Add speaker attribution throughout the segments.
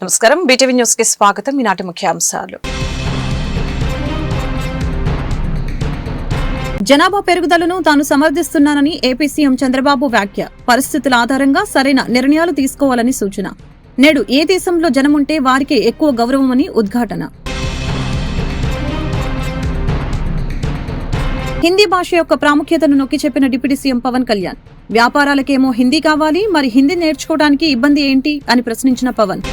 Speaker 1: నమస్కారం BTV news కి స్వాగతం. ఈనాటి ముఖ్యాంశాలు. జనాభా పెరుగుదలను తాను సమర్థిస్తున్నానని ఏపీ సీఎం చంద్రబాబు వ్యాఖ్య. పరిస్థితుల ఆధారంగా సరైన నిర్ణయాలు తీసుకోవాలని సూచన. నేడు ఏ దేశంలో జనముంటే వారికే ఎక్కువ గౌరవమని ఉద్ఘాటన. హిందీ భాష యొక్క ప్రాముఖ్యతను నొక్కి చెప్పిన డిప్యూటీ సీఎం పవన్ కళ్యాణ్. వ్యాపారాలకేమో హిందీ కావాలి, మరి హిందీ నేర్చుకోవడానికి ఇబ్బంది ఏంటి అని ప్రశ్నించిన పవన్.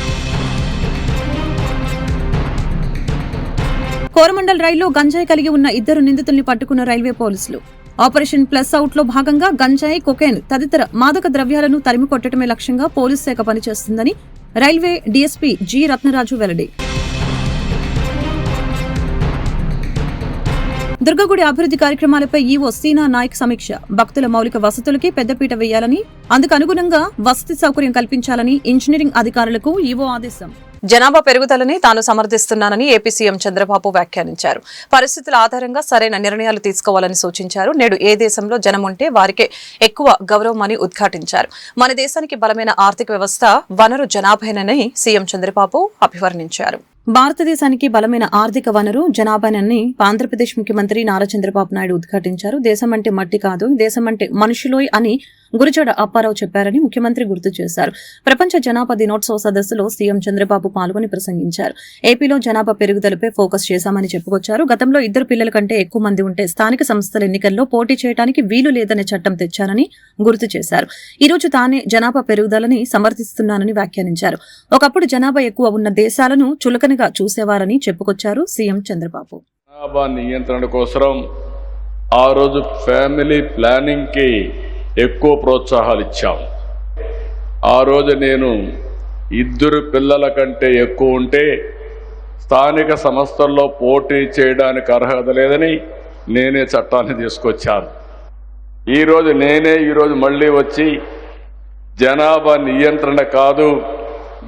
Speaker 1: కోరమండల్ రైల్లో గంజాయి కలిగి ఉన్న 2 నిందితుల్ని పట్టుకున్న రైల్వే పోలీసులు. ఆపరేషన్ ప్లస్ అవుట్ లో భాగంగా గంజాయి, కొకైన్ తదితర మాదక ద్రవ్యాలను తరిమి కొట్టడమే లక్ష్యంగా పోలీసు శాఖ పనిచేస్తుందని రైల్వే డీఎస్పీ జి రత్నరాజు వెల్లడి. దుర్గగుడి అభివృద్ధి కార్యక్రమాలపై ఈవో సీనా నాయక్ సమీక్ష. భక్తుల మౌలిక వసతులకి పెద్దపీట వేయాలని, అందుకు అనుగుణంగా వసతి సౌకర్యం కల్పించాలని ఇంజనీరింగ్ అధికారులకు ఈవో ఆదేశం. జనాభా పెరుగుదలని తాను సమర్థిస్తున్నానని ఏపీ సీఎం చంద్రబాబు వ్యాఖ్యానించారు. పరిస్థితుల ఆధారంగా సరైన నిర్ణయాలు తీసుకోవాలని సూచించారు. నేడు ఏ దేశంలో జనముంటే వారికే ఎక్కువ గౌరవమని ఉద్ఘాటించారు. మన దేశానికి బలమైన ఆర్థిక వ్యవస్థ వనరు జనాభానని సీఎం చంద్రబాబు అభివర్ణించారు. భారతదేశానికి బలమైన ఆర్థిక వనరు జనాభానని ఆంధ్రప్రదేశ్ ముఖ్యమంత్రి నారా చంద్రబాబు నాయుడు ఉద్ఘాటించారు. దేశం అంటే మట్టి కాదు, దేశం అంటే మనుషులోయ్ అని గురజాడ అప్పారావు చెప్పారని ముఖ్యమంత్రి గుర్తు చేశారు. ప్రపంచ జనాభా దినోత్సవ సదస్సులో సీఎం చంద్రబాబు పాల్గొని ప్రసంగించారు. ఏపీలో జనాభా పెరుగుదలపై ఫోకస్ చేశామని చెప్పుకొచ్చారు. గతంలో 2 పిల్లల కంటే ఎక్కువ మంది ఉంటే స్థానిక సంస్థల ఎన్నికల్లో పోటీ చేయడానికి వీలు లేదనే చట్టం తెచ్చారని గుర్తు చేశారు. ఈ రోజు తానే జనాభా పెరుగుదలని సమర్థిస్తున్నానని వ్యాఖ్యానించారు. ఒకప్పుడు జనాభా ఎక్కువ ఉన్న దేశాలను చులకనగా చూసేవారని చెప్పుకొచ్చారు సీఎం చంద్రబాబు.
Speaker 2: జనాభా నియంత్రణ కోసం ఆ రోజు ఫ్యామిలీ ప్లానింగ్ కి ఎక్కువ ప్రోత్సాహాలు ఇచ్చాం. ఆ రోజు నేను 2 పిల్లల కంటే ఎక్కువ ఉంటే స్థానిక సంస్థల్లో పోటీ చేయడానికి అర్హత లేదని నేనే చట్టాన్ని తీసుకొచ్చాను. ఈరోజు మళ్ళీ వచ్చి జనాభా నియంత్రణ కాదు,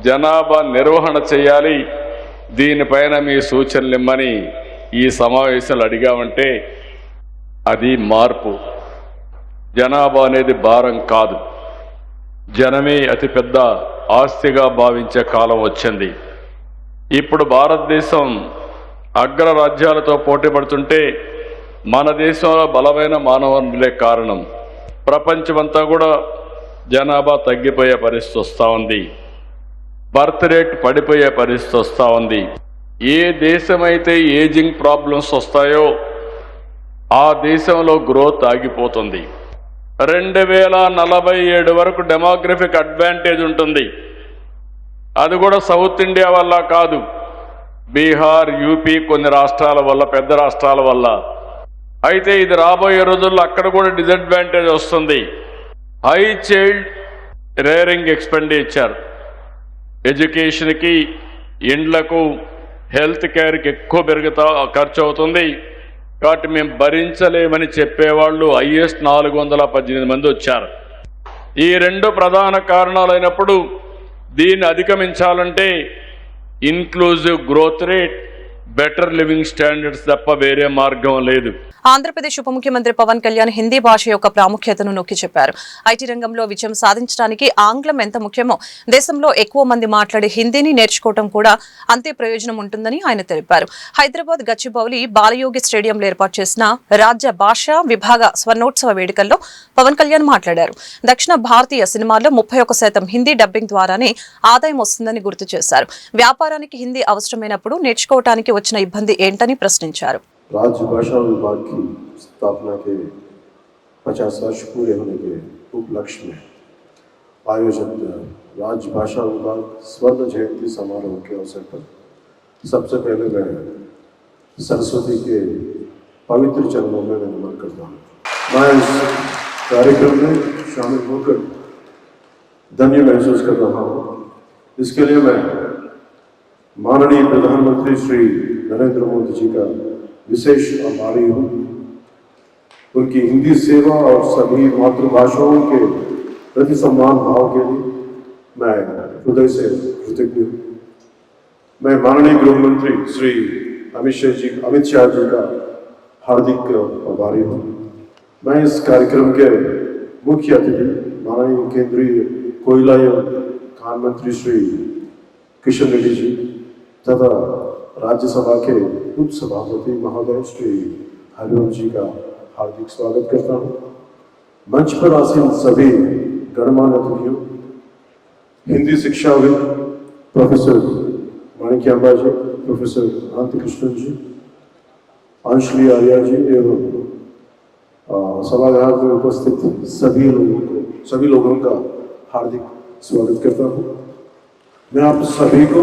Speaker 2: జనాభా నిర్వహణ చేయాలి, దీనిపైన మీ సూచనలు ఇమ్మని ఈ సమావేశాలు అడిగామంటే అది మార్పు. జనాభా అనేది భారం కాదు, జనమే అతిపెద్ద ఆస్తిగా భావించే కాలం వచ్చింది. ఇప్పుడు భారతదేశం అగ్రరాజ్యాలతో పోటీ పడుతుంటే మన దేశంలో బలమైన మానవ వనరులే కారణం. ప్రపంచమంతా కూడా జనాభా తగ్గిపోయే పరిస్థితి వస్తూ ఉంది, బర్త్ రేట్ పడిపోయే పరిస్థితి వస్తూ ఉంది. ఏ దేశమైతే ఏజింగ్ ప్రాబ్లమ్స్ వస్తాయో ఆ దేశంలో గ్రోత్ ఆగిపోతుంది. 2047 వరకు డెమోగ్రఫిక్ అడ్వాంటేజ్ ఉంటుంది. అది కూడా సౌత్ ఇండియా వల్ల కాదు, బీహార్, యూపీ కొన్ని రాష్ట్రాల వల్ల, పెద్ద రాష్ట్రాల వల్ల. అయితే ఇది రాబోయే రోజుల్లో అక్కడ కూడా డిసడ్వాంటేజ్ వస్తుంది. హై చైల్డ్ రేరింగ్ ఎక్స్పెండిచర్, ఎడ్యుకేషన్కి, ఇండ్లకు, హెల్త్ కేర్కి ఎక్కువ ఖర్చు అవుతుంది. కాబట్టి మేము భరించలేమని చెప్పేవాళ్ళు హైయెస్ట్ 418 మంది వచ్చారు. ఈ 2 ప్రధాన కారణాలైనప్పుడు దీన్ని అధిగమించాలంటే inclusive growth rate, better living standards తప్ప వేరే మార్గం లేదు.
Speaker 1: ఆంధ్రప్రదేశ్ ఉప ముఖ్యమంత్రి పవన్ కళ్యాణ్ హిందీ భాష యొక్క ప్రాముఖ్యతను నొక్కి చెప్పారు. ఐటీ రంగంలో విజయం సాధించడానికి ఆంగ్లం ఎంత ముఖ్యమో దేశంలో ఎక్కువ మంది మాట్లాడే హిందీని నేర్చుకోవడం కూడా అంతే ప్రయోజనం ఉంటుందని ఆయన తెలిపారు. హైదరాబాద్ గచ్చిబౌలి బాలయోగి స్టేడియంలో ఏర్పాటు చేసిన రాజ్య భాషా విభాగ స్వర్ణోత్సవ వేడుకల్లో పవన్ కళ్యాణ్ మాట్లాడారు. దక్షిణ భారతీయ సినిమాల్లో 31% హిందీ డబ్బింగ్ ద్వారానే ఆదాయం వస్తుందని గుర్తు చేశారు. వ్యాపారానికి హిందీ అవసరమైనప్పుడు నేర్చుకోవడానికి వచ్చిన ఇబ్బంది ఏంటని ప్రశ్నించారు.
Speaker 3: राज्य भाषा विभाग की स्थापना के 50 वर्ष पूरे होने के उपलक्ष्य में आयोजित राज्य भाषा विभाग स्वर्ण जयंती समारोह के अवसर पर सबसे पहले मैं सरस्वती के पवित्र चरणों में नमन करता हूँ. मैं इस कार्यक्रम में शामिल होकर धन्य महसूस कर रहा हूँ. इसके लिए मैं माननीय प्रधानमंत्री श्री नरेंद्र मोदी जी का विशेष आभारी हूँ. उनकी हिंदी सेवा और सभी मातृभाषाओं के प्रति सम्मान भाव के लिए मैं हृदय से कृतज्ञ हूँ. मैं माननीय गृह मंत्री श्री अमित शाह जी का हार्दिक आभारी हूँ. मैं इस कार्यक्रम के मुख्य अतिथि माननीय केंद्रीय कोयला एवं खान मंत्री श्री किशन रेड्डी जी तथा राज्यसभा के उप सभापति महोदय श्री हरिवंश जी का हार्दिक स्वागत करता हूँ। मंच पर आसीन सभी गणमान्य अतिथियों, हिंदी शिक्षाविद प्रोफेसर माणिक्यांबा जी, प्रोफेसर अनंत कृष्णन जी, अंशली आर्या जी एवं सभागार में उपस्थित सभी लोगों का हार्दिक स्वागत करता हूँ। मैं आप सभी को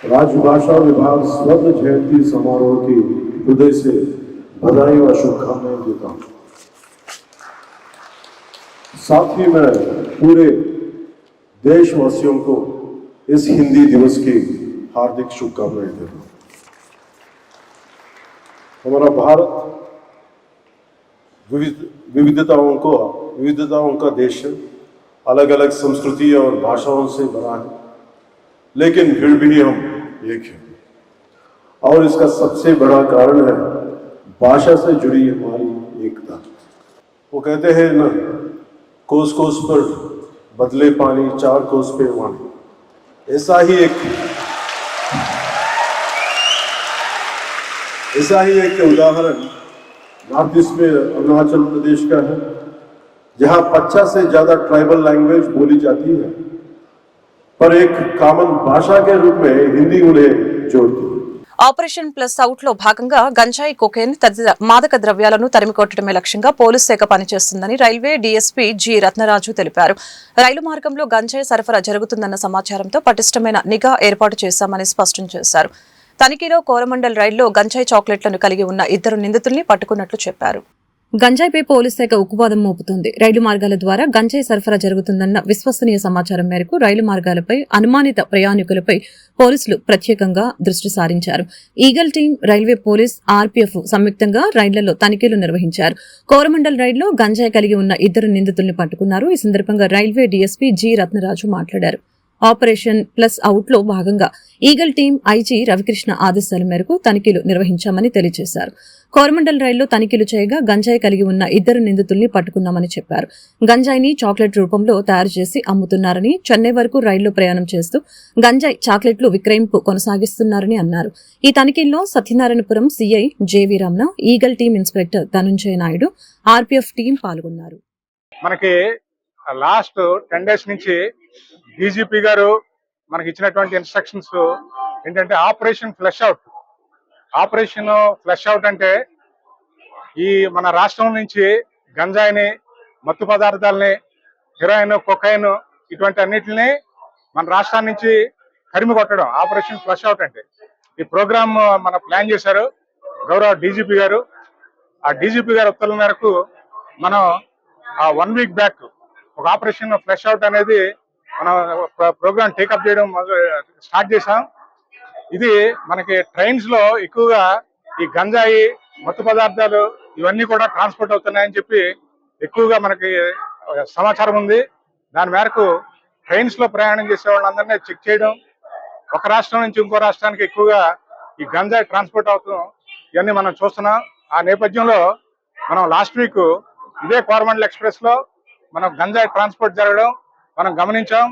Speaker 3: राजभाषा विभाग स्वर्ण जयंती समारोह की हृदय से बधाई व शुभकामनाएं देता हूँ। साथ ही मैं पूरे देशवासियों को इस हिंदी दिवस की हार्दिक शुभकामनाएं देता हूँ। हमारा भारत विविधताओं का देश है, अलग अलग संस्कृति और भाषाओं से बना है, लेकिन फिर भी हम एक हैं। और इसका सबसे बड़ा कारण है भाषा से जुड़ी हमारी एकता। वो कहते हैं ना, कोस कोस पर बदले पानी, चार कोस पे वाणी। ऐसा ही एक उदाहरण नॉर्थ ईस्ट में अरुणाचल प्रदेश का है, जहां 50 से ज्यादा ट्राइबल लैंग्वेज बोली जाती है, पर एक कॉमन भाषा के रूप में हिंदी उन्हें जोड़ती है।
Speaker 1: ఆపరేషన్ ప్లస్ అవుట్ లో భాగంగా గంజాయి, కొకైన్ తదితర మాదక ద్రవ్యాలను తరిమికొట్టడమే లక్ష్యంగా పోలీస్ శాఖ పనిచేస్తుందని రైల్వే డీఎస్పీ జి రత్నరాజు తెలిపారు. రైలు మార్గంలో గంజాయి సరఫరా జరుగుతుందన్న సమాచారంతో పటిష్టమైన నిఘా ఏర్పాటు చేశామని స్పష్టం చేశారు. తనిఖీలో కోరమండల్ రైల్లో గంజాయి చాక్లెట్లను కలిగి ఉన్న 2 నిందితుల్ని పట్టుకున్నట్లు చెప్పారు. గంజాయిపై పోలీస్ శాఖ ఉక్కుపాదం మోపుతోంది. రైలు మార్గాల ద్వారా గంజాయి సరఫరా జరుగుతుందన్న విశ్వసనీయ సమాచారం మేరకు రైలు మార్గాలపై అనుమానిత ప్రయాణికులపై పోలీసులు ప్రత్యేకంగా దృష్టి సారించారు. Eagle team, railway police, RPF సంయుక్తంగా రైళ్లలో తనిఖీలు నిర్వహించారు. కోరమండల్ రైల్లో గంజాయి కలిగి ఉన్న 2 నిందితుల్ని పట్టుకున్నారు. ఈ సందర్భంగా రైల్వే డీఎస్పీ జి రత్నరాజు మాట్లాడారు. ఆపరేషన్ ప్లస్ అవుట్ లో భాగంగా ఈగల్ టీం ఐజీ రవికృష్ణ ఆదేశాల మేరకు తనిఖీలు నిర్వహించామని తెలియజేశారు. కోరమండల్ రైల్లో తనిఖీలు చేయగా గంజాయి కలిగి ఉన్న 2 నిందితుల్ని పట్టుకున్నామని చెప్పారు. గంజాయిని చాక్లెట్ రూపంలో తయారు చేసి అమ్ముతున్నారని, చెన్నై వరకు రైల్లో ప్రయాణం చేస్తూ గంజాయి చాక్లెట్లు విక్రయింపు కొనసాగిస్తున్నారని అన్నారు. ఈ తనిఖీల్లో Satyanarayanapuram CI JV Ramana, eagle team inspector Dhanunjaya Naidu, RPF team పాల్గొన్నారు.
Speaker 4: మనకి లాస్ట్ 10 days నుంచి డీజీపీ గారు మనకి ఇచ్చినటువంటి ఇన్స్ట్రక్షన్స్ ఏంటంటే operation flush out. Operation flush out అంటే ఈ మన రాష్ట్రం నుంచి గంజాయిని, మత్తు పదార్థాలని, హెరాయిన్, కొకైన్ ఇటువంటి అన్నిటిని మన రాష్ట్రం నుంచి తరిమి కొట్టడం ఆపరేషన్ ఫ్లష్ అవుట్ అంటే. ఈ ప్రోగ్రామ్ మన ప్లాన్ చేశారు గౌరవ డీజీపీ గారు. ఆ డీజీపీ గారి ఉత్తర్వుల మేరకు మనం 1 week బ్యాక్ ఒక ఆపరేషన్ ఫ్లష్ అవుట్ అనేది మనం ప్రోగ్రామ్ టేకప్ చేయడం స్టార్ట్ చేసాం. ఇది మనకి ట్రైన్స్ లో ఎక్కువగా ఈ గంజాయి, మత్తు పదార్థాలు ఇవన్నీ కూడా ట్రాన్స్పోర్ట్ అవుతున్నాయని చెప్పి ఎక్కువగా మనకి సమాచారం ఉంది. దాని మేరకు ట్రైన్స్ లో ప్రయాణం చేసే వాళ్ళందరినీ చెక్ చేయడం, ఒక రాష్ట్రం నుంచి ఇంకో రాష్ట్రానికి ఎక్కువగా ఈ గంజాయి ట్రాన్స్పోర్ట్ అవుతాం, ఇవన్నీ మనం చూస్తున్నాం. ఆ నేపథ్యంలో మనం లాస్ట్ వీక్ ఇదే కోరమండల్ ఎక్స్ప్రెస్ లో మనం గంజాయి ట్రాన్స్పోర్ట్ జరగడం మనం గమనించాం.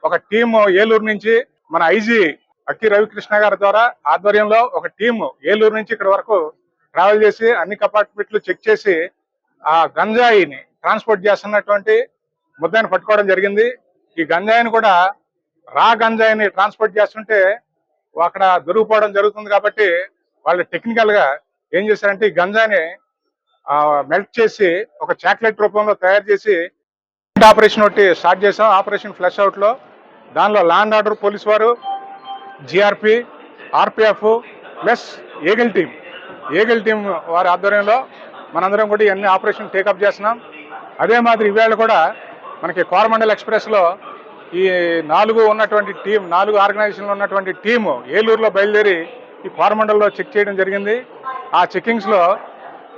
Speaker 4: ఒక టీం ఏలూరు నుంచి మన ఐజీ అక్కి రవికృష్ణ గారి ద్వారా ఆధ్వర్యంలో ఒక టీం ఏలూరు నుంచి ఇక్కడ వరకు ట్రావెల్ చేసి అన్ని కంపార్ట్మెంట్లు చెక్ చేసి ఆ గంజాయిని ట్రాన్స్పోర్ట్ చేస్తున్నటువంటి ముద్దాయిని పట్టుకోవడం జరిగింది. ఈ గంజాయిని కూడా రా గంజాయిని ట్రాన్స్పోర్ట్ చేస్తుంటే అక్కడ దొరికిపోవడం జరుగుతుంది. కాబట్టి వాళ్ళు టెక్నికల్ గా ఏం చేశారంటే ఈ గంజాయిని మెల్ట్ చేసి ఒక చాక్లెట్ రూపంలో తయారు చేసి ఆపరేషన్ ఒకటి స్టార్ట్ చేసాం. ఆపరేషన్ ఫ్లష్ అవుట్ లో దానిలో లా అండ్ ఆర్డర్ పోలీస్ వారు, GRP, RPF plus eagle team వారి ఆధ్వర్యంలో మనందరం కూడా ఇవన్నీ ఆపరేషన్ టేకప్ చేస్తున్నాం. అదే మాదిరి ఈవేళ కూడా మనకి కోరమండల్ ఎక్స్ప్రెస్ లో ఈ 4 ఆర్గనైజేషన్లు ఉన్నటువంటి టీము ఏలూరులో బయలుదేరి ఈ కోరమండల్లో చెక్ చేయడం జరిగింది. ఆ చెక్కింగ్స్ లో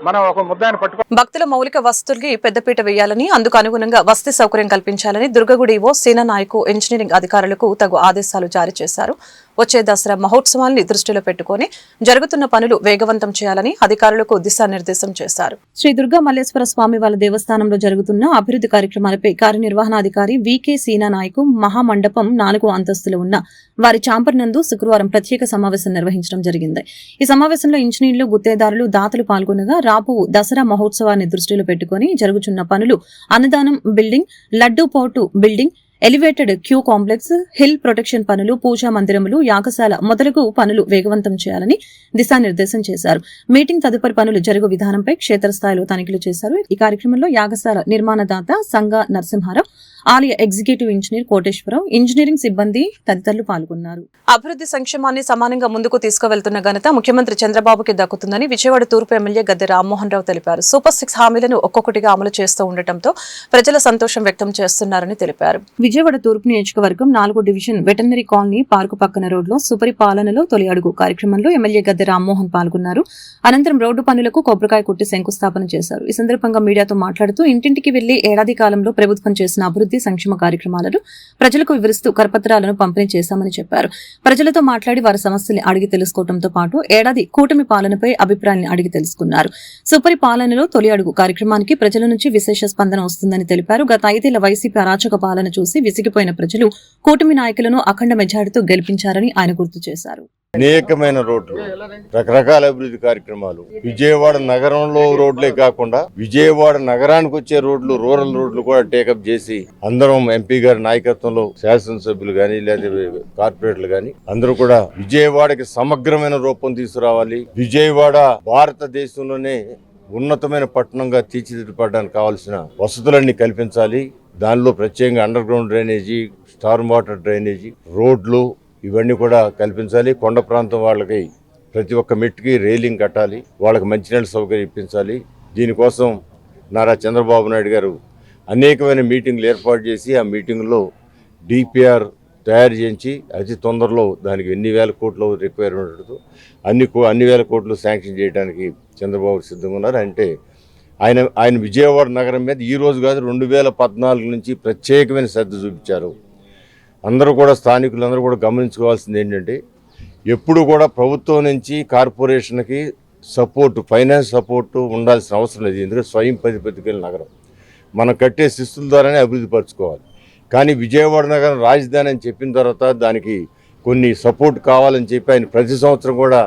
Speaker 4: మనం ఒక ముద్దాయిని పట్టుకో.
Speaker 1: భక్తుల మౌలిక వసతులకి పెద్దపీట వేయాలని, అందుకు అనుగుణంగా వసతి సౌకర్యం కల్పించాలని దుర్గగుడి ఈవో సీనా నాయకు ఇంజనీరింగ్ అధికారులకు తగు ఆదేశాలు జారీ చేశారు. వచ్చే దసరా మహోత్సవాన్ని దృష్టిలో పెట్టుకుని జరుగుతున్న పనులు వేగవంతం చేయాలని అధికారులకు దిశానిర్దేశం చేశారు. శ్రీ దుర్గా మల్లేశ్వర స్వామి వారి దేవస్థానంలో జరుగుతున్న అభివృద్ధి కార్యక్రమాలపై కార్యనిర్వహణాధికారి వికే సీనా నాయకు మహామండపం 4వ అంతస్తులో ఉన్న వారి చాంబర్ నందు శుక్రవారం ప్రత్యేక సమావేశం నిర్వహించడం జరిగింది. ఈ సమావేశంలో ఇంజనీర్లు, గుత్తేదారులు, దాతలు పాల్గొనగా రాబో దసరా మహోత్సవాన్ని దృష్టిలో పెట్టుకుని జరుగుతున్న పనులు అన్నదానం బిల్డింగ్, లడ్డూ పోర్టు building, elevated queue complex, hill protection పనులు, పూజా మందిరములు, యాగశాల మొదలగు పనులు వేగవంతం చేయాలని దిశానిర్దేశం చేశారు. మీటింగ్ తదుపరి పనులు జరుగు విధానంపై క్షేత్రస్థాయిలో తనిఖీలు చేశారు. ఈ కార్యక్రమంలో యాగశాల నిర్మాణదాత సంగ నరసింహారావు, ఆలయ ఎగ్జిక్యూటివ్ ఇంజనీర్ కోటేశ్వరరావు, ఇంజనీరింగ్ సిబ్బంది తదితరులు పాల్గొన్నారు. అభివృద్ధి సంక్షేమాన్ని సమానంగా ముందుకు తీసుకువెళ్తున్న ఘనత ముఖ్యమంత్రి చంద్రబాబుకి దక్కుతుందని విజయవాడ తూర్పు ఎమ్మెల్యే గద్దె రామ్మోహన్ రావు తెలిపారు. సూపర్ 6 హామీలను ఒక్కొక్కటిగా అమలు చేస్తూ ఉండటంతో ప్రజల సంతోషం వ్యక్తం చేస్తున్నారని తెలిపారు. విజయవాడ తూర్పు నియోజకవర్గం 4వ డివిజన్ వెటర్నరీ కాలనీ పార్కు పక్కన రోడ్లో సుపరిపాలనలో తొలి అడుగు కార్యక్రమంలో ఎమ్మెల్యే గద్దె రామ్మోహన్ పాల్గొన్నారు. అనంతరం రోడ్డు పనులకు కొబ్బరికాయ కొట్టి శంకుస్థాపన చేశారు. ఈ సందర్భంగా మీడియాతో మాట్లాడుతూ ఇంటింటికి వెళ్లి ఏడాది కాలంలో ప్రభుత్వం చేసిన అభివృద్ధి సంక్షేమ కార్యక్రమాలను ప్రజలకు వివరిస్తూ కరపత్రాలను పంపిణీ చేశామని చెప్పారు. ప్రజలతో మాట్లాడి వారి సమస్యల్ని అడిగి తెలుసుకోవడంతో పాటు ఏడాది కూటమి పాలనపై అభిప్రాయాన్ని అడిగి తెలుసుకున్నారు. సుపరిపాలనలో తొలి అడుగు కార్యక్రమానికి ప్రజల నుంచి విశేష స్పందన వస్తుందని తెలిపారు. గత 5 ఏళ్ల వైసీపీ అరాచక పాలన చూసి విసిగిపోయిన ప్రజలు కూటమి నాయకులను అఖండ మెజారిటీతో గెలిపించారని ఆయన గుర్తు చేశారు.
Speaker 5: అనేకమైన రోడ్లు, రకరకాల అభివృద్ధి కార్యక్రమాలు, విజయవాడ నగరంలో రోడ్లే కాకుండా విజయవాడ నగరానికి వచ్చే రోడ్లు, రూరల్ రోడ్లు కూడా టేకప్ చేసి అందరం ఎంపీ గారి నాయకత్వంలో శాసనసభ్యులు గాని లేదా కార్పొరేటర్లు గాని అందరూ కూడా విజయవాడకి సమగ్రమైన రూపం తీసుకురావాలి. విజయవాడ భారతదేశంలోనే ఉన్నతమైన పట్టణంగా తీర్చిదిద్దడానికి కావాల్సిన వసతులన్నీ కల్పించాలి. దానిలో ప్రత్యేకంగా under ground drainage, Storm water drainage, రోడ్లు ఇవన్నీ కూడా కల్పించాలి. కొండ ప్రాంతం వాళ్ళకి ప్రతి ఒక్క మెట్టుకి రైలింగ్ కట్టాలి. వాళ్ళకి మంచినీళ్ళ సౌకర్యం ఇప్పించాలి. దీనికోసం నారా చంద్రబాబు నాయుడు గారు అనేకమైన మీటింగ్లు ఏర్పాటు చేసి ఆ మీటింగ్లో డిపిఆర్ తయారు చేయించి అతి తొందరలో దానికి ఎన్ని వేల కోట్లు రిక్వైర్మెంట్ అన్ని వేల కోట్లు శాంక్షన్ చేయడానికి చంద్రబాబు సిద్ధంగా ఉన్నారు. అంటే ఆయన విజయవాడ నగరం మీద ఈ రోజు కాదు 2014 నుంచి ప్రత్యేకమైన శ్రద్ధ చూపించారు. అందరూ కూడా స్థానికులందరూ కూడా గమనించుకోవాల్సింది ఏంటంటే ఎప్పుడు కూడా ప్రభుత్వం నుంచి కార్పొరేషన్కి సపోర్టు, ఫైనాన్స్ సపోర్టు ఉండాల్సిన అవసరం లేదు. ఎందుకంటే స్వయం ప్రతిపత్తికి నగరం మనం కట్టే శిస్తుల ద్వారానే అభివృద్ధి పరచుకోవాలి. కానీ విజయవాడ నగరం రాజధాని అని చెప్పిన తర్వాత దానికి కొన్ని సపోర్ట్ కావాలని చెప్పి ఆయన ప్రతి సంవత్సరం కూడా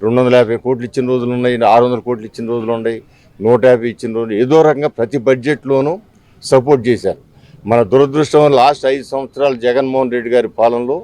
Speaker 5: 250 కోట్లు ఇచ్చిన రోజులు ఉన్నాయి, 600 కోట్లు ఇచ్చిన రోజులు ఉన్నాయి, 150 ఇచ్చిన రోజులు, ఏదో రకంగా ప్రతి బడ్జెట్లోనూ సపోర్ట్ చేశారు. మన దురదృష్టం లాస్ట్ 5 సంవత్సరాలు జగన్మోహన్ రెడ్డి గారి పాలనలో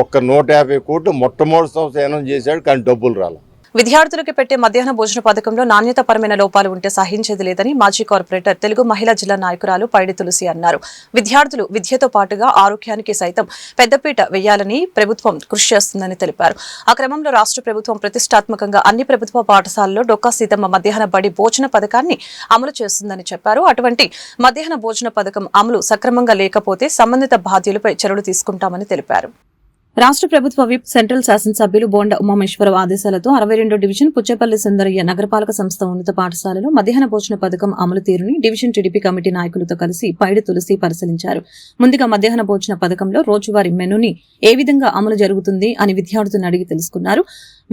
Speaker 5: ఒక్క 150 కోట్లు మొట్టమొదటి సంవత్సరం అనౌన్స్ చేశాడు, కానీ డబ్బులు రాలేదు.
Speaker 1: విద్యార్థులకు పెట్టే మధ్యాహ్న భోజన పథకంలో నాణ్యతాపరమైన లోపాలు ఉంటే సహించేది లేదని మాజీ కార్పొరేటర్, తెలుగు మహిళా జిల్లా నాయకురాలు పైడి తులసి అన్నారు. విద్యార్థులు విద్యతో పాటుగా ఆరోగ్యానికి సైతం పెద్దపీట వేయాలని ప్రభుత్వం కృషి చేస్తుందని తెలిపారు. ఆ క్రమంలో రాష్ట్ర ప్రభుత్వం ప్రతిష్టాత్మకంగా అన్ని ప్రభుత్వ పాఠశాలల్లో డొక్కా సీతమ్మ మధ్యాహ్న బడి భోజన పథకాన్ని అమలు చేస్తుందని చెప్పారు. అటువంటి మధ్యాహ్న భోజన పథకం అమలు సక్రమంగా లేకపోతే సంబంధిత బాధ్యులపై చర్యలు తీసుకుంటామని తెలిపారు. రాష్ట్ర ప్రభుత్వ విప్, సెంట్రల్ శాసనసభ్యులు బోండా ఉమామేశ్వరరావు ఆదేశాలతో 62వ డివిజన్ పుచ్చేపల్లి సుందరయ్య నగరపాలక సంస్థ ఉన్నత పాఠశాలలో మధ్యాహ్న భోజన పథకం అమలు తీరుని డివిజన్ టీడీపీ కమిటీ నాయకులతో కలిసి పైడి తులసి పరిశీలించారు. ముందుగా మధ్యాహ్న భోజన పథకంలో రోజువారీ మెనూని ఏ విధంగా అమలు జరుగుతుంది అని విద్యార్థులను అడిగి తెలుసుకున్నారు.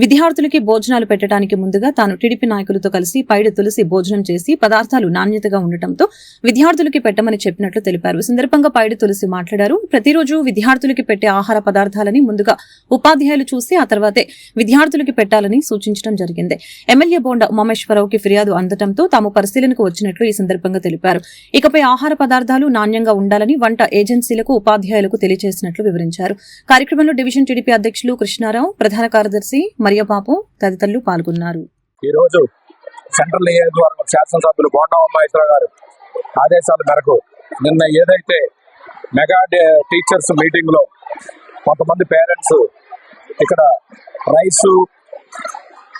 Speaker 1: విద్యార్థులకి భోజనాలు పెట్టడానికి ముందుగా తాను టీడీపీ నాయకులతో కలిసి పైడి తులసి భోజనం చేసి పదార్థాలు నాణ్యతగా ఉండటంతో విద్యార్థులకి పెట్టమని చెప్పినట్లు తెలిపారు. ఈ సందర్భంగా పైడి తులసి మాట్లాడారు. ప్రతిరోజు విద్యార్థులకి పెట్టే ఆహార పదార్థాలని ముందుగా ఉపాధ్యాయులు చూసి ఆ తర్వాతే విద్యార్థులకి పెట్టాలని సూచించడం జరిగింది. ఎమ్మెల్యే బోండా ఉమామేశ్వరరావుకి ఫిర్యాదు అందడంతో తాము పరిశీలనకు వచ్చినట్లు ఈ సందర్భంగా తెలిపారు. ఇకపై ఆహార పదార్థాలు నాణ్యంగా ఉండాలని వంట ఏజెన్సీలకు, ఉపాధ్యాయులకు తెలియజేసినట్లు వివరించారు. కార్యక్రమంలో డివిజన్ టీడీపీ అధ్యక్షులు కృష్ణారావు, ప్రధాన కార్యదర్శి మరియబాబు తదితరులు పాల్గొన్నారు.
Speaker 6: ఈ రోజు సెంట్రల్ నియోజకవర్గం శాసనసభ్యులు బోండా ఉమామేశ్వరరావు గారు ఆదేశాల మేరకు నిన్న ఏదైతే మెగా టీచర్స్ మీటింగ్ లో కొంతమంది పేరెంట్స్ ఇక్కడ రైసు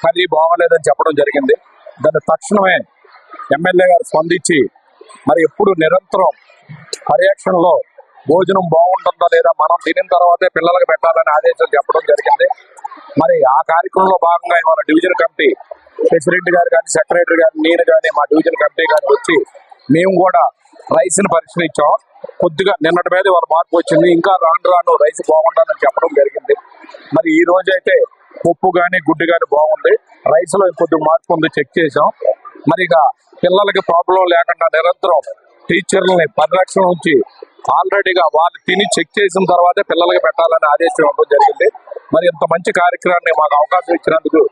Speaker 6: కర్రీ బాగోలేదని చెప్పడం జరిగింది. దాన్ని తక్షణమే ఎమ్మెల్యే గారు స్పందించి మరి ఎప్పుడు నిరంతరం పర్యవేక్షణలో భోజనం బాగుంటుందా లేదా మనం తినిన తర్వాతే పిల్లలకు పెట్టాలని ఆదేశాలు చెప్పడం జరిగింది. మరి ఆ కార్యక్రమంలో భాగంగా ఇవాళ డివిజన్ కమిటీ ప్రెసిడెంట్ గారు కానీ, సెక్రటరీ గారు, నేను కానీ, మా డివిజన్ కమిటీ కానీ వచ్చి మేము కూడా రైస్ని పరిశీలించాం. కొద్దిగా నిన్నటి మీద వాళ్ళ మార్పు వచ్చింది. ఇంకా రాను రైస్ బాగుండాలని చెప్పడం జరిగింది. మరి ఈ రోజు అయితే పప్పు కానీ గుడ్డు కానీ బాగుంది. రైస్లో కొద్దిగా మార్పు ఉంది, చెక్ చేసాం. మరి ఇక పిల్లలకి ప్రాబ్లం లేకుండా నిరంతరం టీచర్లని పరిరక్షణ ఉంచి ఆల్రెడీగా వాళ్ళు తిని చెక్ చేసిన తర్వాతే పిల్లలకి పెట్టాలని ఆదేశం ఇవ్వడం జరిగింది. మరి ఇంత మంచి కార్యక్రమాన్ని మాకు అవకాశం ఇచ్చినందుకు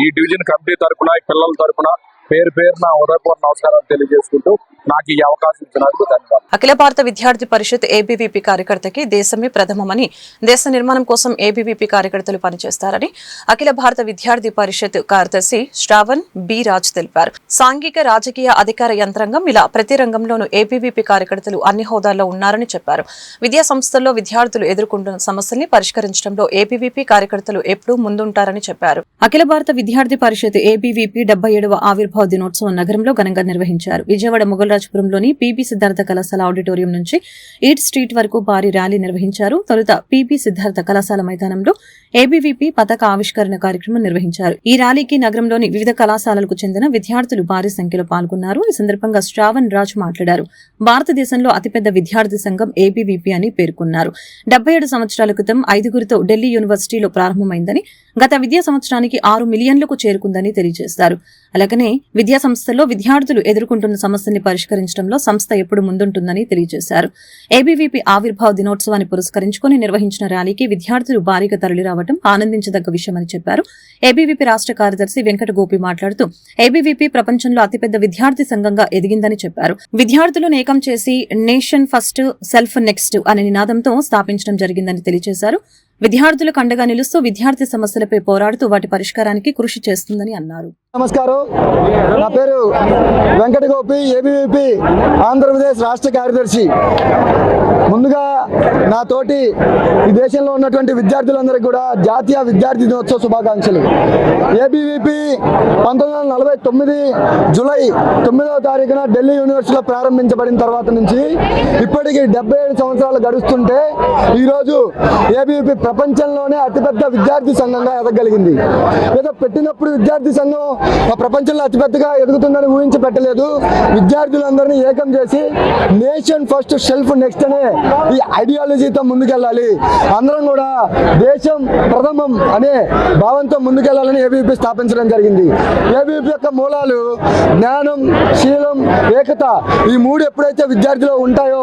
Speaker 6: ఈ డివిజన్ కమిటీ తరఫున, ఈ పిల్లల తరఫున పేరున హృదయపూర్వక నమస్కారాలు తెలియజేసుకుంటూ నాకు ఈ అవకాశం ఇచ్చినందుకు ధన్యవాదాలు.
Speaker 1: అఖిల భారత విద్యార్థి పరిషత్ ఏబీవీపీ కార్యకర్తకి దేశమే ప్రథమమని, దేశ నిర్మాణం కోసం ఏబీవీపీ కార్యకర్తలు పనిచేస్తారని అఖిల భారత విద్యార్థి పరిషత్ కార్యదర్శి శ్రావణ్ బి రాజ్ తెలిపారు. సాంఘిక రాజకీయ అధికార యంత్రాంగం ఇలా ప్రతి రంగంలోనూ ఏబీవీపీ కార్యకర్తలు అన్ని హోదాల్లో ఉన్నారని చెప్పారు. విద్యా సంస్థల్లో విద్యార్థులు ఎదుర్కొంటున్న సమస్యల్ని పరిష్కరించడంలో ఏబీవీపీ కార్యకర్తలు ఎప్పుడూ ముందుంటారని చెప్పారు. అఖిల భారత విద్యార్థి పరిషత్ ఏబీవీపీ 77వ ఆవిర్భావ దినోత్సవం నగరంలో ఘనంగా నిర్వహించారు. విజయవాడ మొగల్రాజపురంలోని పీబీ సిద్ధార్థ కళాశాల ఆడిటోరియం నుంచి ఈట్ స్ట్రీట్ వరకు భారీ ర్యాలీ నిర్వహించారు. తొలుత పీబీ సిద్ధార్థ కళాశాల మైదానంలో ఏబీవీపీ పతాక ఆవిష్కరణ కార్యక్రమం నిర్వహించారు. ఈ ర్యాలీకి నగరంలోని వివిధ కళాశాలలకు చెందిన విద్యార్థులు భారీ సంఖ్యలో పాల్గొన్నారు. ఈ సందర్భంగా శ్రావణ్ రాజ్ మాట్లాడారు. భారతదేశంలో అతిపెద్ద విద్యార్థి సంఘం ఏబీవీపీ అని పేర్కొన్నారు. 77 సంవత్సరాల క్రితం 5గురితో ఢిల్లీ యూనివర్సిటీలో ప్రారంభమైందని, గత విద్యా సంవత్సరానికి 6 మిలియన్లకు చేరుకుందని తెలియజేశారు. అలాగనే విద్యా సంస్థల్లో విద్యార్థులు ఎదుర్కొంటున్న సమస్యల్ని పరిష్కరించడంలో సంస్థ ఎప్పుడు ముందుంటుందని తెలియజేశారు. ఏబీవీపీ ఆవిర్భావ దినోత్సవాన్ని పురస్కరించుకుని నిర్వహించిన ర్యాలీకి విద్యార్థులు భారీగా తరలిరావడం ఆనందించదగ్గ విషయమని చెప్పారు. ఏబీవీపీ రాష్ట్ర కార్యదర్శి వెంకట గోపి మాట్లాడుతూ ఏబీవీపీ ప్రపంచంలో అతిపెద్ద విద్యార్థి సంఘంగా ఎదిగిందని చెప్పారు. విద్యార్థులను ఏకం చేసి నేషన్ ఫస్ట్ సెల్ఫ్ నెక్స్ట్ అనే నినాదంతో స్థాపించడం జరిగిందని తెలియజేశారు. విద్యార్థులకు అండగా నిలుస్తూ విద్యార్థి సమస్యలపై పోరాడుతూ వాటి పరిష్కారానికి కృషి చేస్తుందని అన్నారు.
Speaker 7: నమస్కారం, నా పేరు వెంకట గోపి, ఏబీవీపీ ఆంధ్రప్రదేశ్ రాష్ట్ర కార్యదర్శి. ముందుగా నా తోటి ఈ దేశంలో ఉన్నటువంటి విద్యార్థులందరికీ కూడా జాతీయ విద్యార్థి దినోత్సవ శుభాకాంక్షలు. ఏబీవీపీ 1949 జూలై 9వ తారీఖున ఢిల్లీ యూనివర్సిటీలో ప్రారంభించబడిన తర్వాత నుంచి ఇప్పటికీ 77 సంవత్సరాలు గడుస్తుంటే ఈరోజు ఏబీవీపీ ప్రపంచంలోనే అతిపెద్ద విద్యార్థి సంఘంగా ఎదగలిగింది. ఏదో పెట్టినప్పుడు విద్యార్థి సంఘం ప్రపంచంలో అతిపెద్దగా ఎదుగుతుందని ఊహించి పెట్టలేదు. విద్యార్థులందరినీ ఏకం చేసి నేషన్ ఫస్ట్ సెల్ఫ్ నెక్స్ట్ అనే ఈ ఐడియాలజీతో ముందుకెళ్ళాలి, అందరం కూడా దేశం ప్రథమం అనే భావంతో ముందుకెళ్లాలని ఏబీవీపీ స్థాపించడం జరిగింది. ఏబీవీపీ యొక్క మూలాలు జ్ఞానం, శీలం, ఏకత. ఈ మూడు ఎప్పుడైతే విద్యార్థిలో ఉంటాయో,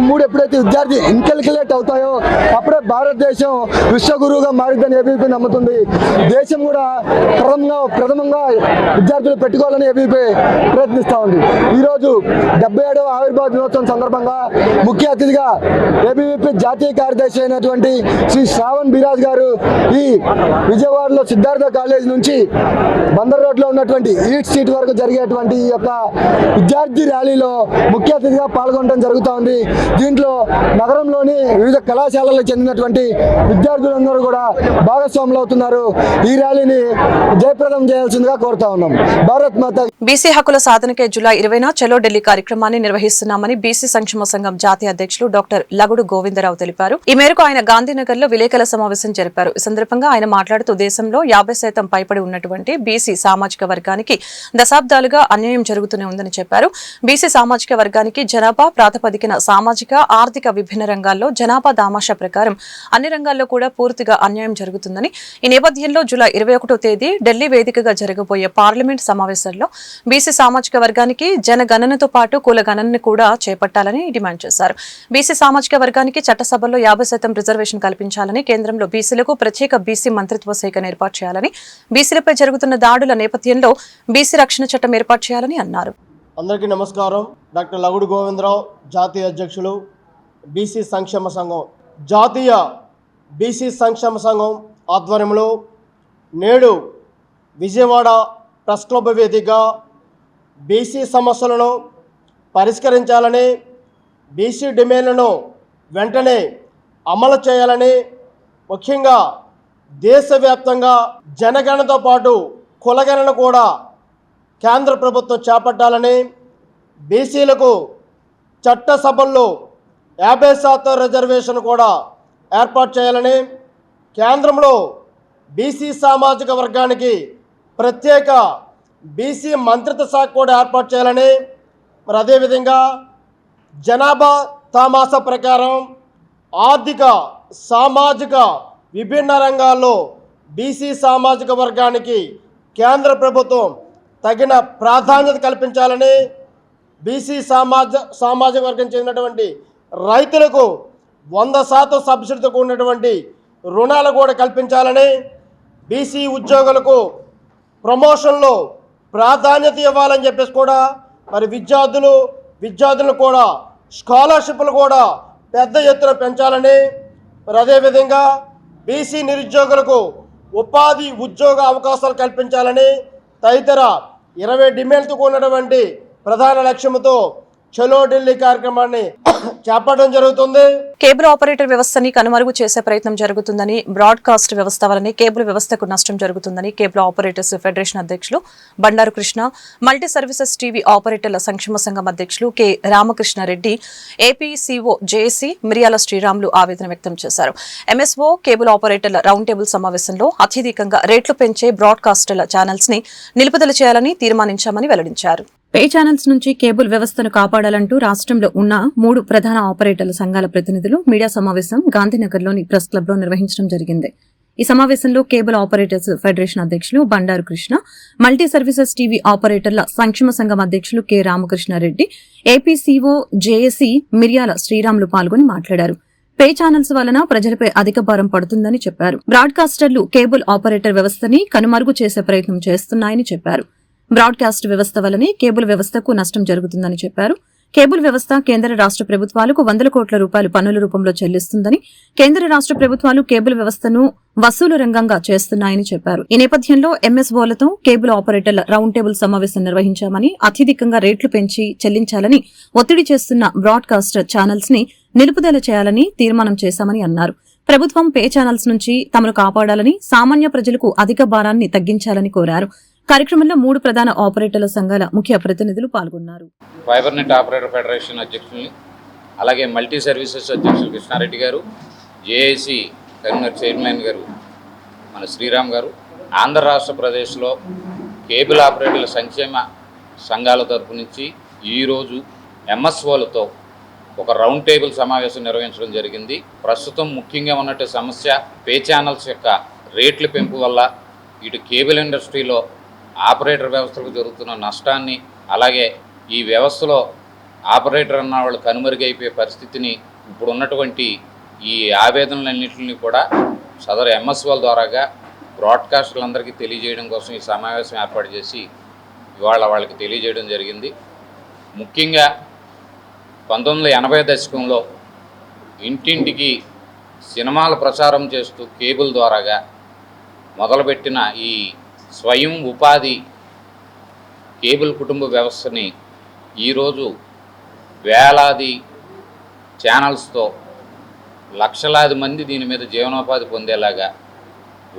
Speaker 7: మూడు ఎప్పుడైతే విద్యార్థి ఇన్కల్కులేట్ అవుతాయో అప్పుడే భారతదేశం విశ్వగురువుగా మారిద్దని ఏబీవీపీ నమ్ముతుంది. దేశం కూడా ప్రథమంగా విద్యార్థులు పెట్టుకోవాలని ఏబీవీపీ ప్రయత్నిస్తూ ఉంది. ఈరోజు 77వ ఆవిర్భావ దినోత్సవం సందర్భంగా ముఖ్య అతిథిగా ఏబీవీపీ జాతీయ కార్యదర్శి అయినటువంటి శ్రీ శ్రావణ్ బిరాజ్ గారు ఈ విజయవాడలో సిద్ధార్థ కాలేజ్ నుంచి బందర్ రోడ్లో ఉన్నటువంటి ఈట్ స్ట్రీట్ వరకు జరిగేటువంటి ఈ యొక్క విద్యార్థి ర్యాలీలో ముఖ్య అతిథిగా పాల్గొనడం జరుగుతూ ఉంది. దీంట్లో నగరంలోని వివిధ కళాశాలలకు చెందినటువంటి విద్యార్థులందరూ కూడా భాగస్వాములు అవుతున్నారు. ఈ ర్యాలీని జయప్రదం చేయాల్సిందిగా కోరుతా ఉన్నాం. భారత్ మాత.
Speaker 1: బీసీ హక్కుల సాధనకే జూలై 20న చలో ఢిల్లీ కార్యక్రమాన్ని నిర్వహిస్తున్నామని బీసీ సంక్షేమ సంఘం జాతీయ అధ్యక్షులు డాక్టర్ లగుడు గోవిందరావు తెలిపారు. ఈ మేరకు ఆయన గాంధీనగర్ లో విలేకరుల సమావేశం జరిపారు. ఈ సందర్భంగా ఆయన మాట్లాడుతూ దేశంలో 50% పైబడి ఉన్నటువంటి బీసీ సామాజిక వర్గానికి దశాబ్దాలుగా అన్యాయం జరుగుతూనే ఉందని చెప్పారు. బీసీ సామాజిక వర్గానికి జనాభా ప్రాతిపదికన సామాజిక, ఆర్థిక విభిన్న రంగాల్లో జనాభా దామాషా ప్రకారం అన్ని రంగాల్లో కూడా పూర్తిగా అన్యాయం జరుగుతుందని, ఈ నేపథ్యంలో జూలై 21వ తేదీ ఢిల్లీ వేదికగా జరగబోయే పార్లమెంట్ సమావేశాల్లో బీసీ సామాజిక వర్గానికి జనగణనతో పాటు కుల గణనను కూడా చేపట్టాలని డిమాండ్ చేశారు. బీసీ సామాజిక వర్గానికి చట్టసభల్లో 50% రిజర్వేషన్ కల్పించాలని, కేంద్రంలో బీసీలకు ప్రత్యేక బీసీ మంత్రిత్వ శాఖను ఏర్పాటు చేయాలని, బీసీలపై జరుగుతున్న దాడుల నేపథ్యంలో బీసీ రక్షణ చట్టం ఏర్పాటు చేయాలని అన్నారు.
Speaker 8: అందరికీ నమస్కారం. డాక్టర్ లగుడు గోవిందరావు, జాతీయ అధ్యక్షులు, బీసీ సంక్షేమ సంఘం. జాతీయ బీసీ సంక్షేమ సంఘం ఆధ్వర్యంలో నేడు విజయవాడ ప్రెస్ క్లబ్ వేదికగా బీసీ సమస్యలను పరిష్కరించాలని, బీసీ డిమాండ్లను వెంటనే అమలు చేయాలని, ముఖ్యంగా దేశవ్యాప్తంగా జనగణనతో పాటు కులగణన కూడా కేంద్ర ప్రభుత్వం చేపట్టాలని, బీసీలకు చట్టసభల్లో 50% రిజర్వేషన్ కూడా ఏర్పాటు చేయాలని, కేంద్రంలో బీసీ సామాజిక వర్గానికి ప్రత్యేక బీసీ మంత్రిత్వ శాఖ కూడా ఏర్పాటు చేయాలని, మరి అదేవిధంగా జనాభా తామాస ప్రకారం ఆర్థిక సామాజిక విభిన్న రంగాల్లో బీసీ సామాజిక వర్గానికి కేంద్ర ప్రభుత్వం తగిన ప్రాధాన్యత కల్పించాలని, బీసీ సామాజిక వర్గం చెందినటువంటి రైతులకు 100% సబ్సిడీతో కూడినటువంటి రుణాలు కూడా కల్పించాలని, బీసీ ఉద్యోగులకు ప్రమోషన్లో ప్రాధాన్యత ఇవ్వాలని చెప్పేసి కూడా మరి విద్యార్థులను కూడా స్కాలర్షిప్లు కూడా పెద్ద ఎత్తున పెంచాలని, మరి అదేవిధంగా బీసీ నిరుద్యోగులకు ఉపాధి ఉద్యోగ అవకాశాలు కల్పించాలని తదితర 20 డిమాండ్లతో కూడినటువంటి ప్రధాన లక్ష్యంతో చలో ఢిల్లీ కార్యక్రమాన్ని చేపట్టడం జరుగుతుంది.
Speaker 1: కేబుల్ ఆపరేటర్ వ్యవస్థని కనుమరుగు చేసే ప్రయత్నం జరుగుతుందని, బ్రాడ్కాస్ట్ వ్యవస్థ వలన కేబుల్ వ్యవస్థకు నష్టం జరుగుతుందని కేబుల్ ఆపరేటర్స్ ఫెడరేషన్ అధ్యక్షులు Bandaru Krishna, multi services TV ఆపరేటర్ల సంక్షేమ సంఘం అధ్యక్షులు కె రామకృష్ణారెడ్డి, ఏపీసీఓ జేఏసీ మిరియాల శ్రీరాములు ఆవేదన వ్యక్తం చేశారు. ఎంఎస్ఓ కేబుల్ ఆపరేటర్ల రౌండ్ టేబుల్ సమావేశంలో అత్యధికంగా రేట్లు పెంచే బ్రాడ్కాస్టర్ల ఛానల్స్ ని నిలుపుదల చేయాలని తీర్మానించామని వెల్లడించారు. పే ఛానల్స్ నుంచి కేబుల్ వ్యవస్థను కాపాడాలంటూ రాష్ట్రంలో ఉన్న 3 ప్రధాన ఆపరేటర్ల సంఘాల ప్రతినిధులు మీడియా సమావేశం గాంధీనగర్లోని ప్రెస్ క్లబ్లో నిర్వహించడం జరిగింది. ఈ సమావేశంలో కేబుల్ ఆపరేటర్స్ ఫెడరేషన్ అధ్యక్షులు Bandaru Krishna, multi services TV ఆపరేటర్ల సంక్షేమ సంఘం అధ్యక్షులు కె రామకృష్ణారెడ్డి, ఏపీసీఓ జేఏసీ మిరియాల శ్రీరాములు పాల్గొని మాట్లాడారు. పే ఛానల్స్ వలన ప్రజలపై అధిక భారం పడుతుందని చెప్పారు. బ్రాడ్కాస్టర్లు కేబుల్ ఆపరేటర్ వ్యవస్థని కనుమరుగు చేసే ప్రయత్నం చేస్తున్నాయని చెప్పారు. బ్రాడ్కాస్ట్ వ్యవస్థ వల్లనే కేబుల్ వ్యవస్థకు నష్టం జరుగుతుందని చెప్పారు. కేబుల్ వ్యవస్థ కేంద్ర రాష్ట్ర ప్రభుత్వాలకు 100 కోట్ల రూపాయలు పన్నుల రూపంలో చెల్లిస్తుందని, కేంద్ర రాష్ట్ర ప్రభుత్వాలు కేబుల్ వ్యవస్థను వసూలు రంగంగా చేస్తున్నాయని చెప్పారు. ఈ నేపథ్యంలో ఎంఎస్ఓలతో కేబుల్ ఆపరేటర్ల రౌండ్ టేబుల్ సమావేశం నిర్వహించామని, అత్యధికంగా రేట్లు పెంచి చెల్లించాలని ఒత్తిడి చేస్తున్న బ్రాడ్కాస్టర్ ఛానల్స్ ని నిలుపుదల చేయాలని తీర్మానం చేశామని అన్నారు. ప్రభుత్వం పే ఛానల్స్ నుంచి తమను కాపాడాలని, సామాన్య ప్రజలకు అధిక భారాన్ని తగ్గించాలని కోరారు. కార్యక్రమంలో 3 ప్రధాన ఆపరేటర్ల సంఘాల ముఖ్య ప్రతినిధులు పాల్గొన్నారు.
Speaker 9: ఫైబర్ నెట్ ఆపరేటర్ ఫెడరేషన్ అధ్యక్షుల్ని, అలాగే మల్టీ సర్వీసెస్ అధ్యక్షులు కృష్ణారెడ్డి గారు, జేఏసీ కరీంనగర్ చైర్మన్ గారు మన శ్రీరామ్ గారు, ఆంధ్ర రాష్ట్ర ప్రదేశ్లో కేబుల్ ఆపరేటర్ల సంక్షేమ సంఘాల తరపు నుంచి ఈరోజు ఎంఎస్ఓలతో ఒక రౌండ్ టేబుల్ సమావేశం నిర్వహించడం జరిగింది. ప్రస్తుతం ముఖ్యంగా ఉన్నట్టు సమస్య పే ఛానల్స్ యొక్క రేట్ల పెంపు వల్ల ఇటు కేబుల్ ఇండస్ట్రీలో ఆపరేటర్ వ్యవస్థలకు జరుగుతున్న నష్టాన్ని, అలాగే ఈ వ్యవస్థలో ఆపరేటర్ అన్న వాళ్ళు కనుమరుగైపోయే పరిస్థితిని, ఇప్పుడు ఉన్నటువంటి ఈ ఆవేదనలన్నింటినీ కూడా సదరు ఎంఎస్ఓల ద్వారాగా బ్రాడ్కాస్టర్లందరికీ తెలియజేయడం కోసం ఈ సమావేశం ఏర్పాటు చేసి ఇవాళ వాళ్ళకి తెలియజేయడం జరిగింది. ముఖ్యంగా 1980 దశకంలో ఇంటింటికి సినిమాల ప్రచారం చేస్తూ కేబుల్ ద్వారాగా మొదలుపెట్టిన ఈ స్వయం ఉపాధి కేబుల్ కుటుంబ వ్యవస్థని ఈరోజు వేలాది ఛానల్స్తో లక్షలాది మంది దీని మీద జీవనోపాధి పొందేలాగా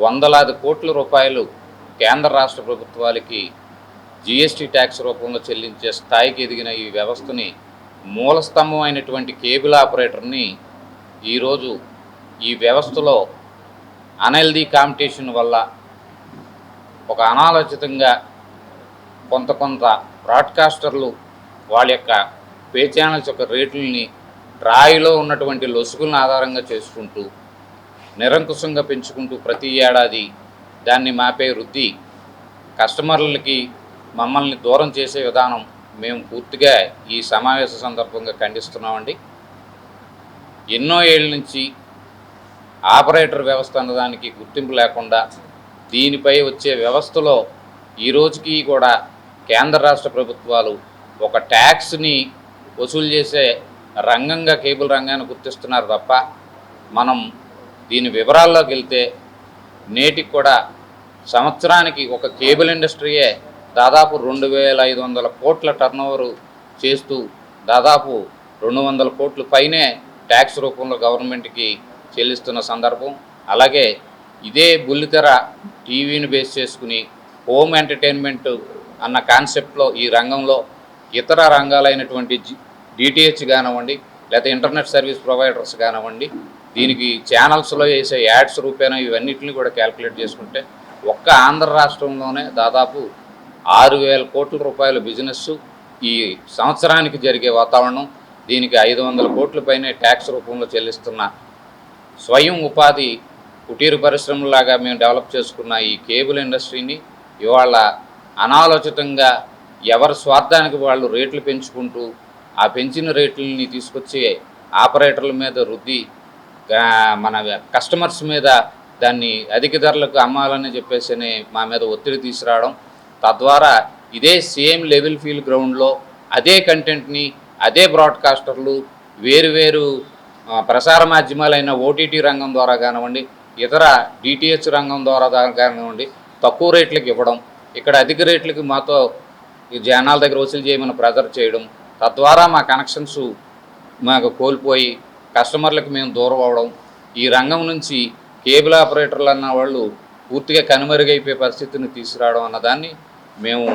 Speaker 9: వందలాది కోట్ల రూపాయలు కేంద్ర రాష్ట్ర ప్రభుత్వాలకి జిఎస్టీ ట్యాక్స్ రూపంలో చెల్లించే స్థాయికి ఎదిగిన ఈ వ్యవస్థని మూలస్తంభం అయినటువంటి కేబుల్ ఆపరేటర్ని ఈరోజు ఈ వ్యవస్థలో అన్హెల్దీ కాంపిటీషన్ వల్ల ఒక అనాలోచితంగా కొంత బ్రాడ్కాస్టర్లు వాళ్ళ యొక్క పే ఛానల్స్ యొక్క రేట్లని ట్రాయిలో ఉన్నటువంటి లొసుగులను ఆధారంగా చేసుకుంటూ నిరంకుశంగా పెంచుకుంటూ ప్రతి ఏడాది దాన్ని మాపే వృద్ధి కస్టమర్లకి మమ్మల్ని దూరం చేసే విధానం మేము పూర్తిగా ఈ సమావేశ సందర్భంగా ఖండిస్తున్నామండి. ఎన్నో ఏళ్ళ నుంచి ఆపరేటర్ వ్యవస్థ అన్నదానికి గుర్తింపు లేకుండా దీనిపై వచ్చే వ్యవస్థలో ఈ రోజుకి కూడా కేంద్ర రాష్ట్ర ప్రభుత్వాలు ఒక ట్యాక్స్ని వసూలు చేసే రంగంగా కేబుల్ రంగాన్ని గుర్తిస్తున్నారు తప్ప, మనం దీని వివరాల్లోకి వెళ్తే నేటికి కూడా సంవత్సరానికి ఒక కేబుల్ ఇండస్ట్రీయే దాదాపు 2500 కోట్ల టర్నోవర్ చేస్తూ దాదాపు 200 కోట్ల పైనే ట్యాక్స్ రూపంలో గవర్నమెంట్కి చెల్లిస్తున్న సందర్భం. అలాగే ఇదే బుల్లితెర టీవీని బేస్ చేసుకుని హోమ్ ఎంటర్టైన్మెంట్ అన్న కాన్సెప్ట్లో ఈ రంగంలో ఇతర రంగాలైనటువంటి డిటిహెచ్ కానివ్వండి, లేకపోతే ఇంటర్నెట్ సర్వీస్ ప్రొవైడర్స్ కానివ్వండి, దీనికి ఛానల్స్లో వేసే యాడ్స్ రూపేనా ఇవన్నిటిని కూడా క్యాల్కులేట్ చేసుకుంటే ఒక్క ఆంధ్ర రాష్ట్రంలోనే దాదాపు 6,000 కోట్ల రూపాయల బిజినెస్ ఈ సంవత్సరానికి జరిగే వాతావరణం, దీనికి 500 కోట్ల పైనే ట్యాక్స్ రూపంలో చెల్లిస్తున్న స్వయం ఉపాధి కుటీర పరిశ్రమలాగా మేము డెవలప్ చేసుకున్న ఈ కేబుల్ ఇండస్ట్రీని ఇవాళ అనాలోచితంగా ఎవరి స్వార్థానికి వాళ్ళు రేట్లు పెంచుకుంటూ ఆ పెంచిన రేట్లని తీసుకొచ్చి ఆపరేటర్ల మీద రుద్ది మన కస్టమర్స్ మీద దాన్ని అధిక ధరలకు అమ్మాలని చెప్పేసి మా మీద ఒత్తిడి తీసుకురావడం, తద్వారా ఇదే సేమ్ లెవెల్ ఫీల్డ్ గ్రౌండ్లో అదే కంటెంట్ని అదే బ్రాడ్కాస్టర్లు వేరు ప్రసార మాధ్యమాలైన ఓటీటీ రంగం ద్వారా కానివ్వండి, ఇతర డిటిహెచ్ రంగం ద్వారా కానివ్వండి తక్కువ రేట్లకు ఇవ్వడం, ఇక్కడ అధిక రేట్లకి మాతో ఈ జనాల దగ్గర వసూలు చేయమని ప్రెజర్ చేయడం, తద్వారా మా కనెక్షన్స్ మాకు కోల్పోయి కస్టమర్లకు మేము దూరం అవడం, ఈ రంగం నుంచి కేబుల్ ఆపరేటర్లు అన్న వాళ్ళు పూర్తిగా కనుమరుగైపోయే పరిస్థితిని తీసుకురావడం అన్నదాన్ని మేము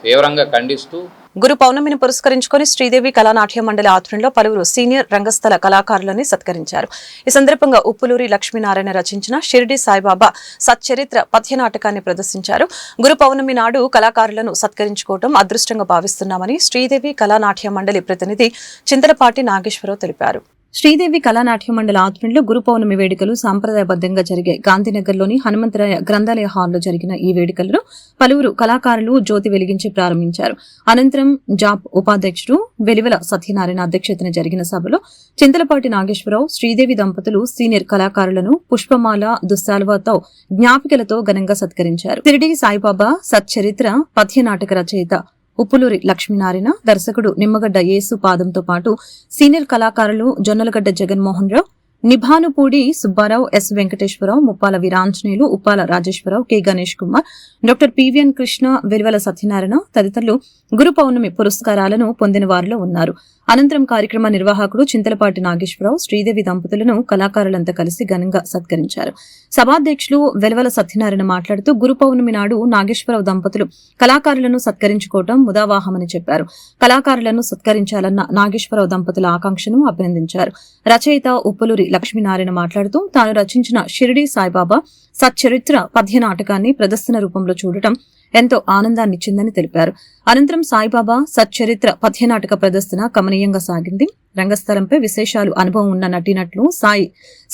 Speaker 9: తీవ్రంగా ఖండిస్తూ
Speaker 1: గురు పౌర్ణమిని పురస్కరించుకుని శ్రీదేవి కళానాట్య మండలి ఆధ్వర్యంలో పలువురు సీనియర్ రంగస్థల కళాకారులని సత్కరించారు. ఈ సందర్భంగా ఉప్పులూరి లక్ష్మీనారాయణ రచించిన షిరిడి సాయిబాబా సచ్చరిత్ర పద్యనాటకాన్ని ప్రదర్శించారు. గురు పౌర్ణమి నాడు కళాకారులను సత్కరించుకోవడం అదృష్టంగా భావిస్తున్నామని శ్రీదేవి కళానాట్య మండలి ప్రతినిధి చింతలపాటి నాగేశ్వరరావు తెలిపారు. శ్రీదేవి కళానాట్య మండలి ఆధ్వర్యంలో గురు పౌర్ణమి వేడుకలు సాంప్రదాయబద్దంగా జరిగాయి. గాంధీనగర్లోని హనుమంతరాయ గ్రంథాలయ హాల్లో జరిగిన ఈ వేడుకల్లో పలువురు కళాకారులు జ్యోతి వెలిగించి ప్రారంభించారు. అనంతరం జాప్ ఉపాధ్యక్షుడు వెలివెల సత్యనారాయణ అధ్యక్షతన జరిగిన సభలో చింతలపాటి నాగేశ్వరరావు, శ్రీదేవి దంపతులు సీనియర్ కళాకారులను పుష్పమాల, దుస్సాల్వాతో జ్ఞాపికలతో ఘనంగా సత్కరించారు. షిరిడి సాయిబాబా సచ్చరిత్ర పద్యనాటక రచయిత ఉప్పులూరి లక్ష్మీనారాయణ, దర్శకుడు నిమ్మగడ్డ యేసు పాదంతో పాటు సీనియర్ కళాకారులు Jonnalagadda Jaganmohan Rao, Nibhanupudi Subbarao, S Venkateswararao, Muppala Veeranjaneyulu, Uppala Rajeswararao, K Ganesh Kumar, doctor PVN Krishna, Velivela Satyanarayana తదితరులు గురు పౌర్ణమి పురస్కారాలను పొందిన వారిలో ఉన్నారు. అనంతరం కార్యక్రమ నిర్వాహకుడు చింతలపాటి నాగేశ్వరరావు శ్రీదేవి దంపతులను కళాకారులంతా కలిసి ఘనంగా సత్కరించారు. సభాధ్యక్షులు వెలివెల సత్యనారాయణ మాట్లాడుతూ గురు పౌర్ణమి నాడు నాగేశ్వరరావు దంపతులు కళాకారులను సత్కరించుకోవడం ముదావాహమని చెప్పారు. కళాకారులను సత్కరించాలన్న నాగేశ్వరరావు దంపతుల ఆకాంక్షను అభినందించారు. రచయిత ఉప్పులూరి లక్ష్మీనారాయణ మాట్లాడుతూ తాను రచించిన షిరిడి సాయిబాబా సచ్చరిత్ర పద్యనాటకాన్ని ప్రదర్శన రూపంలో చూడటం ఎంతో ఆనందాన్నిచ్చిందని తెలిపారు. అనంతరం సాయిబాబా సచ్చరిత్ర పద్యనాటక ప్రదర్శన కమనీయంగా సాగింది. రంగస్థలంపై విశేషాలు అనుభవం ఉన్న నటీనటులు సాయి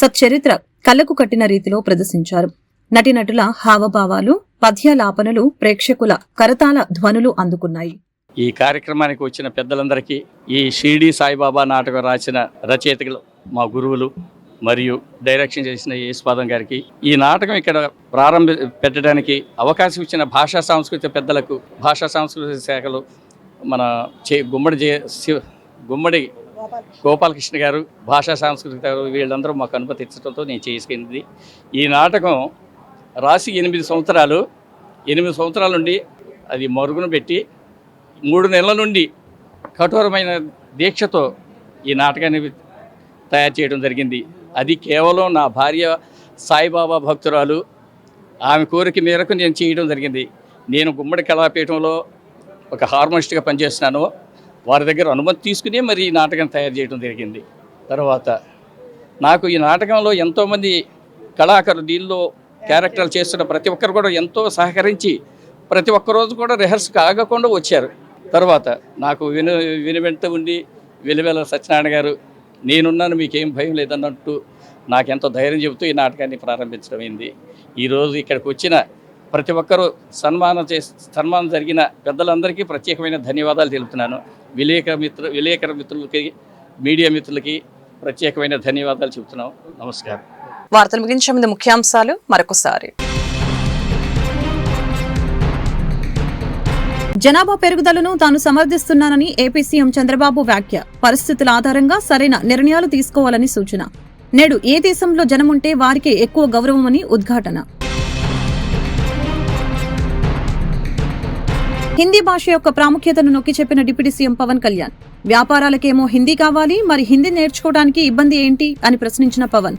Speaker 1: సచ్చరిత్ర కళ్లకు కట్టిన రీతిలో ప్రదర్శించారు. నటీనటుల హావభావాలు, పద్యలాపనలు ప్రేక్షకుల కరతాళ ధ్వనులు అందుకున్నాయి.
Speaker 10: ఈ కార్యక్రమానికి వచ్చిన పెద్దలందరికీ, ఈ షిరిడి సాయిబాబా నాటకం రాసిన రచయితలు, మా గురువులు మరియు డైరెక్షన్ చేసిన యేసుపాదం గారికి, ఈ నాటకం ఇక్కడ పెట్టడానికి అవకాశం ఇచ్చిన భాషా సాంస్కృతిక పెద్దలకు, భాషా సాంస్కృతిక శాఖలు మన గుమ్మడి గోపాలకృష్ణ గారు, భాషా సాంస్కృతిక వీళ్ళందరూ మాకు అనుమతించడంతో నేను చేసుకుంది. ఈ నాటకం రాసి 8 సంవత్సరాల నుండి అది మరుగున పెట్టి 3 నెలల నుండి కఠోరమైన దీక్షతో ఈ నాటకాన్ని తయారు చేయడం జరిగింది. అది కేవలం నా భార్య సాయిబాబా భక్తురాలు, ఆమె కోరిక మేరకు నేను చేయడం జరిగింది. నేను గుమ్మడి కళాపీఠంలో ఒక హార్మోనిస్ట్గా పనిచేస్తున్నాను. వారి దగ్గర అనుమతి తీసుకుని మరి ఈ నాటకం తయారు చేయడం జరిగింది. తర్వాత నాకు ఈ నాటకంలో ఎంతోమంది కళాకారులు, దీనిలో క్యారెక్టర్లు చేస్తున్న ప్రతి ఒక్కరు కూడా ఎంతో సహకరించి ప్రతి ఒక్కరోజు కూడా రిహర్సల్కి ఆగకుండా వచ్చారు. తర్వాత నాకు వెంట ఉండి వెలివెల సత్యనారాయణ గారు, నేనున్నాను మీకేం భయం లేదన్నట్టు నాకెంతో ధైర్యం చెబుతూ ఈ నాటకాన్ని ప్రారంభించడం అయింది. ఈరోజు ఇక్కడికి వచ్చిన ప్రతి ఒక్కరూ సన్మానం జరిగిన పెద్దలందరికీ ప్రత్యేకమైన ధన్యవాదాలు తెలుపుతున్నాను. విలేకర మిత్రులకి, మీడియా మిత్రులకి ప్రత్యేకమైన ధన్యవాదాలు చెబుతున్నాం. నమస్కారం.
Speaker 1: వార్తలు ముగించే ముందు ముఖ్యాంశాలు మరొకసారి. జనాభా పెరుగుదలను తాను సమర్థిస్తున్నానని ఏపీ సీఎం చంద్రబాబు వ్యాఖ్య. పరిస్థితుల ఆధారంగా సరైన నిర్ణయాలు తీసుకోవాలని సూచన. నేడు ఏ దేశంలో జనముంటే వారికే ఎక్కువ గౌరవమని ఉద్ఘాటన. హిందీ భాష యొక్క ప్రాముఖ్యతను నొక్కి చెప్పిన డిప్యూటీ సీఎం పవన్ కళ్యాణ్. వ్యాపారాలకేమో హిందీ కావాలి, మరి హిందీ నేర్చుకోవడానికి ఇబ్బంది ఏంటి అని ప్రశ్నించిన పవన్.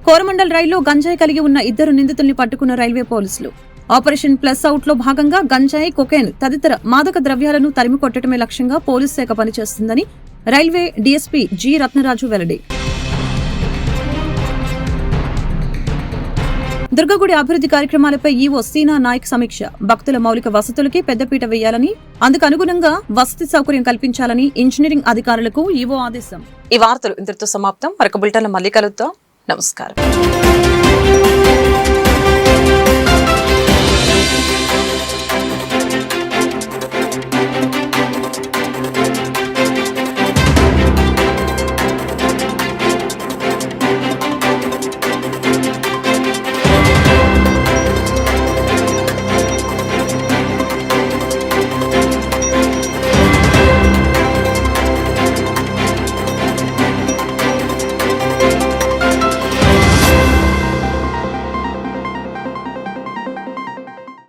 Speaker 1: కోరమండల్ రైల్లో గంజాయి కలిగి ఉన్న 2 నిందితుల్ని పట్టుకున్న రైల్వే పోలీసులు. ఆపరేషన్ ప్లస్ అవుట్ లో భాగంగా గంజాయి, కొకైన్ తదితర మాదక ద్రవ్యాలను తరిమి కొట్టడమే లక్ష్యంగా పోలీసు శాఖ పనిచేస్తుందని రైల్వే డీఎస్పీ జి రత్నరాజు వెల్లడి. దుర్గగుడి అభివృద్ధి కార్యక్రమాలపై ఈవో సీనా నాయక్ సమీక్ష. భక్తుల మౌలిక వసతులకి పెద్దపీట వేయాలని, అందుకు అనుగుణంగా వసతి సౌకర్యం కల్పించాలని ఇంజనీరింగ్ అధికారులకు ఈవో ఆదేశం. ఈ వార్తలు ఇంతటితో సమాప్తం. మరొక బులెటిన్లో మళ్ళీ కలుద్దాం. నమస్కారం.